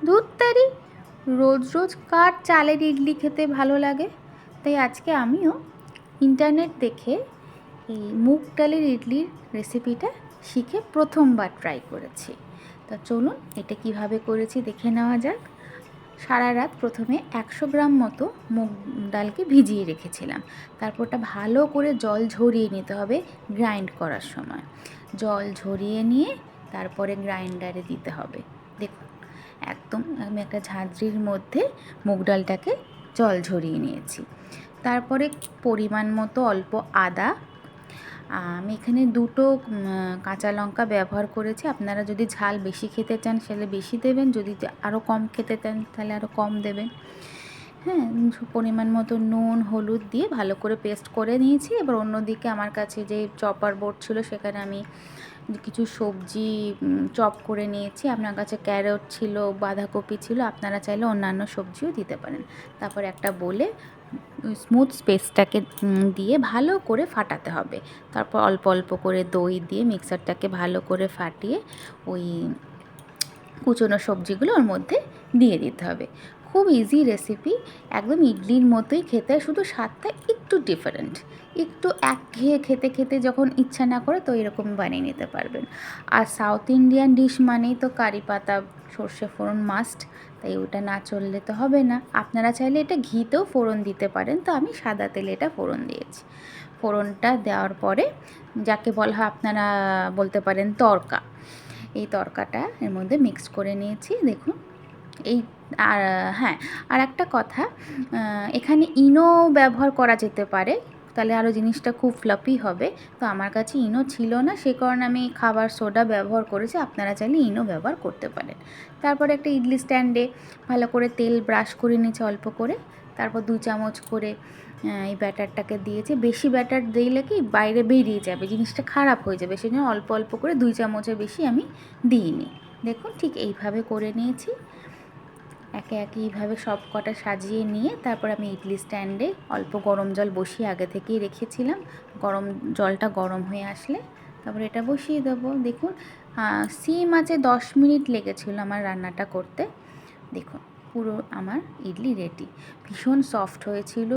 ধুত্তারি, রোজ রোজ কার চালের ইডলি খেতে ভালো লাগে? তাই আজকে আমিও ইন্টারনেট দেখে এই মুগ ডালের ইডলির রেসিপিটা শিখে প্রথমবার ট্রাই করেছি। তা চলুন এটা কিভাবে করেছি দেখে নেওয়া যাক। সারা রাত প্রথমে 100 গ্রাম মতো মুগ ডালকে ভিজিয়ে রেখেছিলাম। তারপর ওটা ভালো করে জল ঝরিয়ে নিতে হবে গ্রাইন্ড করার সময়। জল ঝরিয়ে নিয়ে তারপরে গ্রাইন্ডারে দিতে হবে। দেখুন একদম আমি একটা ঝাঁঝরির মধ্যে মুগ ডালটাকে জল ঝরিয়ে নিয়েছি। তারপরে পরিমাণ মতো অল্প আদা, আমি এখানে 2টো কাঁচা লঙ্কা ব্যবহার করেছি। আপনারা যদি ঝাল বেশি খেতে চান সেটা বেশি দেবেন, যদি আরও কম খেতে চান তাহলে আরও কম দেবেন। হ্যাঁ, পরিমাণ মতো নুন হলুদ দিয়ে ভালো করে পেস্ট করে নিয়েছি। এবার অন্যদিকে আমার কাছে যে চপার বোর্ড ছিল সেখানে আমি কিছু সবজি চপ করে নিয়েছি। আপনার কাছে ক্যারট ছিল, বাঁধাকপি ছিল, আপনারা চাইলে অন্যান্য সবজিও দিতে পারেন। তারপর একটা বলে স্মুথ পেস্টটাকে দিয়ে ভালো করে ফাটাতে হবে। তারপর অল্প অল্প করে দই দিয়ে মিক্সারটাকে ভালো করে ফাটিয়ে ওই কুচনো সবজিগুলো ওর মধ্যে দিয়ে দিতে হবে। খুব ইজি রেসিপি, একদম ইডলির মতোই খেতে, শুধু স্বাদটা একটু ডিফারেন্ট। একটু একঘেয়ে খেতে খেতে যখন ইচ্ছা না করে তো এরকম বানিয়ে নিতে পারবেন। আর সাউথ ইন্ডিয়ান ডিশ মানেই তো কারি পাতা সর্ষে ফোড়ন মাস্ট, তাই ওটা না চললে তো হবে না। আপনারা চাইলে এটা ঘিতেও ফোড়ন দিতে পারেন, তো আমি সাদা তেলে এটা ফোড়ন দিয়েছি। ফোড়নটা দেওয়ার পরে যাকে বলা হয় আপনারা বলতে পারেন তড়কা, এই তড়কাটা এর মধ্যে মিক্স করে নিয়েছি। দেখুন এই, আর হ্যাঁ, আর একটা কথা, এখানে ইনো ব্যবহার করা যেতে পারে, তাহলে আরও জিনিসটা খুব ফ্লাফি হবে। তো আমার কাছে ইনো ছিল না, সে কারণে আমি খাবার সোডা ব্যবহার করেছি। আপনারা চাইলে ইনো ব্যবহার করতে পারেন। তারপরে একটা ইডলি স্ট্যান্ডে ভালো করে তেল ব্রাশ করে নিয়েছি অল্প করে। তারপর 2 চামচ করে এই ব্যাটারটাকে দিয়েছি। বেশি ব্যাটার দিলে কি বাইরে বেরিয়ে যাবে, জিনিসটা খারাপ হয়ে যাবে, সেই জন্য অল্প অল্প করে 2 চামচের বেশি আমি দিইনি। দেখুন ঠিক এইভাবে করে নিয়েছি। একে একে এইভাবে সব কটা সাজিয়ে নিয়ে তারপর আমি ইডলি স্ট্যান্ডে অল্প গরম জল বসিয়ে আগে থেকেই রেখেছিলাম। জলটা গরম হয়ে আসলে তারপর এটা বসিয়ে দেবো। দেখুন সিম আঁচে 10 মিনিট লেগেছিল আমার রান্নাটা করতে। দেখুন পুরো আমার ইডলি রেডি, ভীষণ সফট হয়েছিল।